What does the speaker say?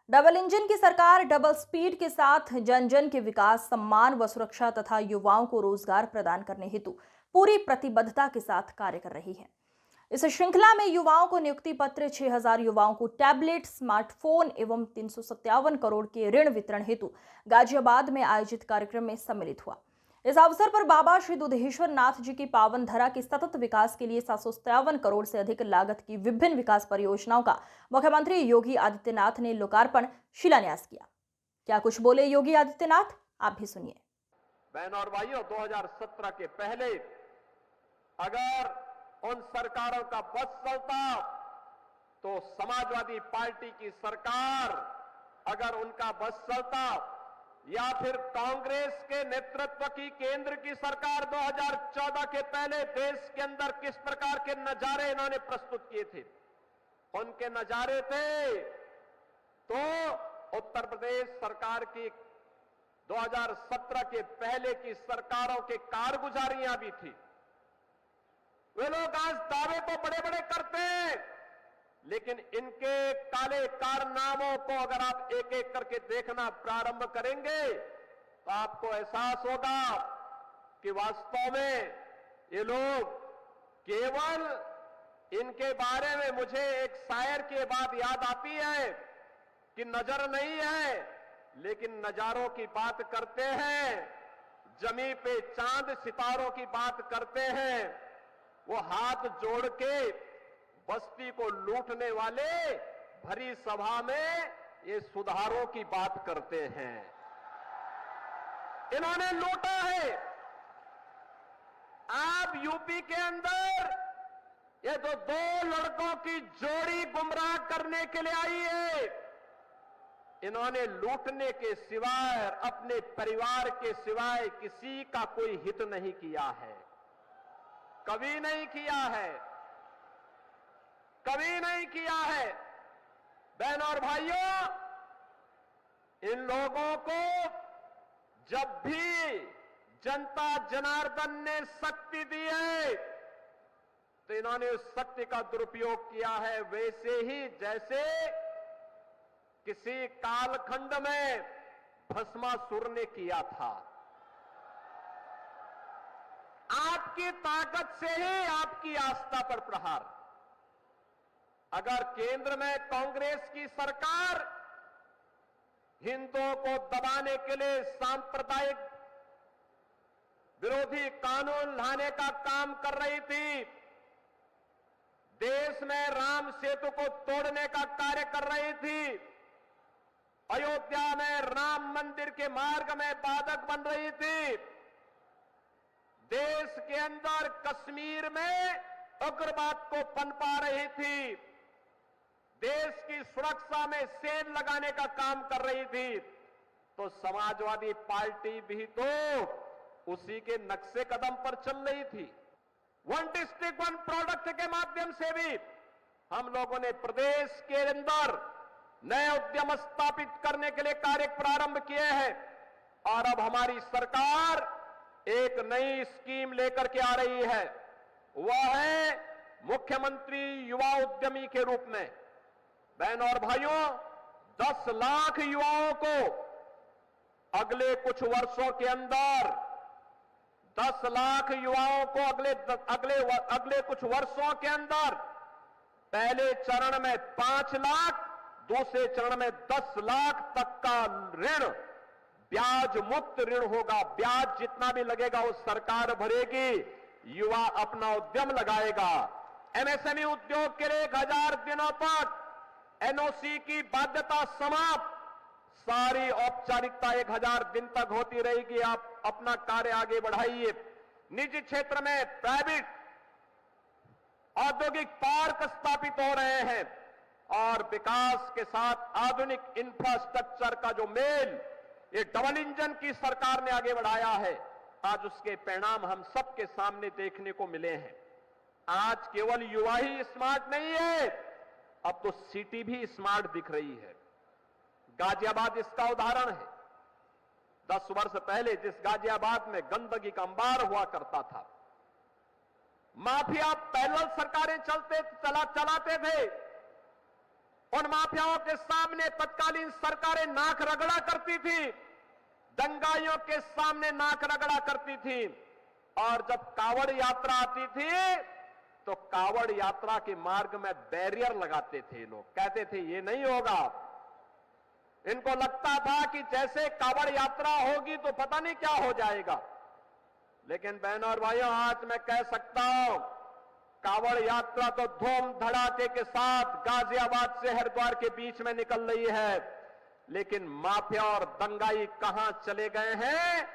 Double engine की सरकार double speed के साथ जन जन के विकास, सम्मान व सुरक्षा तथा युवाओं को रोजगार प्रदान करने हेतु पूरी प्रतिबद्धता के साथ कार्य कर रही है। इस श्रृंखला में युवाओं को नियुक्ति पत्र, 6,000 युवाओं को टैबलेट, स्मार्टफोन एवं 357 करोड़ के ऋण वितरण हेतु गाजियाबाद में आयोजित कार्यक्रम में सम्मिलित हुआ। इस अवसर पर बाबा श्री दुधेश्वर नाथ जी की पावन धरा के सतत विकास के लिए 757 करोड़ से अधिक लागत की विभिन्न विकास परियोजनाओं का मुख्यमंत्री योगी आदित्यनाथ ने लोकार्पण, शिलान्यास किया। क्या कुछ बोले योगी आदित्यनाथ, आप भी सुनिए। बहनों और भाइयों, 2017 के पहले अगर उन सरकारों का बस चलता तो समाजवादी पार्टी की सरकार, अगर उनका बस चलता, या फिर कांग्रेस के नेतृत्व की केंद्र की सरकार 2014 के पहले देश के अंदर किस प्रकार के नजारे इन्होंने प्रस्तुत किए थे, उनके नजारे थे तो उत्तर प्रदेश सरकार की 2017 के पहले की सरकारों के कारगुजारियां भी थी। वे लोग आज दावे तो बड़े बड़े करते हैं, लेकिन इनके काले कारनामों को अगर आप एक एक करके देखना प्रारंभ करेंगे तो आपको एहसास होगा कि वास्तव में ये लोग केवल, इनके बारे में मुझे एक शायर की बात याद आती है कि नजर नहीं है लेकिन नजारों की बात करते हैं, जमी पे चांद सितारों की बात करते हैं। वो हाथ जोड़ के बस्ती को लूटने वाले भरी सभा में ये सुधारों की बात करते हैं। इन्होंने लूटा है। आप यूपी के अंदर ये जो दो लड़कों की जोड़ी गुमराह करने के लिए आई है, इन्होंने लूटने के सिवाय, अपने परिवार के सिवाय किसी का कोई हित नहीं किया है, कभी नहीं किया है, कभी नहीं किया है। बहनों और भाइयों, इन लोगों को जब भी जनता जनार्दन ने शक्ति दी है तो इन्होंने उस शक्ति का दुरुपयोग किया है, वैसे ही जैसे किसी कालखंड में भस्मासुर ने किया था। आपकी ताकत से ही आपकी आस्था पर प्रहार। अगर केंद्र में कांग्रेस की सरकार हिंदुओं को दबाने के लिए सांप्रदायिक विरोधी कानून लाने का काम कर रही थी, देश में राम सेतु को तोड़ने का कार्य कर रही थी, अयोध्या में राम मंदिर के मार्ग में बाधक बन रही थी, देश के अंदर कश्मीर में उग्रवाद को पनपा रही थी, देश की सुरक्षा में सेल लगाने का काम कर रही थी, तो समाजवादी पार्टी भी तो उसी के नक्शे कदम पर चल रही थी। वन डिस्ट्रिक्ट वन प्रोडक्ट के माध्यम से भी हम लोगों ने प्रदेश के अंदर नए उद्यम स्थापित करने के लिए कार्य प्रारंभ किए हैं और अब हमारी सरकार एक नई स्कीम लेकर के आ रही है, वह है मुख्यमंत्री युवा उद्यमी के रूप में। बहनों और भाइयों, 10 लाख युवाओं को अगले कुछ वर्षों के अंदर, 10 लाख युवाओं को अगले कुछ वर्षों के अंदर, पहले चरण में 5 लाख, दूसरे चरण में 10 लाख तक का ऋण, ब्याज मुक्त ऋण होगा। ब्याज जितना भी लगेगा वो सरकार भरेगी, युवा अपना उद्यम लगाएगा। एमएसएमई उद्योग के लिए 1000 दिनों तक एनओसी की बाध्यता समाप्त, सारी औपचारिकता 1000 दिन तक होती रहेगी। आप अपना कार्य आगे बढ़ाइए। निजी क्षेत्र में प्राइवेट औद्योगिक पार्क स्थापित हो रहे हैं और विकास के साथ आधुनिक इंफ्रास्ट्रक्चर का जो मेल ये डबल इंजन की सरकार ने आगे बढ़ाया है, आज उसके परिणाम हम सबके सामने देखने को मिले हैं। आज केवल युवा ही स्मार्ट नहीं है, अब तो सिटी भी स्मार्ट दिख रही है। गाजियाबाद इसका उदाहरण है। 10 वर्ष पहले जिस गाजियाबाद में गंदगी का अंबार हुआ करता था, माफिया पैरेलल सरकारें चलाते थे, उन माफियाओं के सामने तत्कालीन सरकारें नाक रगड़ा करती थी, दंगाइयों के सामने नाक रगड़ा करती थी। और जब कावड़ यात्रा आती थी तो कावड़ यात्रा के मार्ग में बैरियर लगाते थे लोग, कहते थे ये नहीं होगा। इनको लगता था कि जैसे कावड़ यात्रा होगी तो पता नहीं क्या हो जाएगा। लेकिन बहनों और भाइयों, आज मैं कह सकता हूं, कावड़ यात्रा तो धूम धड़ाके के साथ गाजियाबाद से हरिद्वार के बीच में निकल रही है, लेकिन माफिया और दंगाई कहां चले गए हैं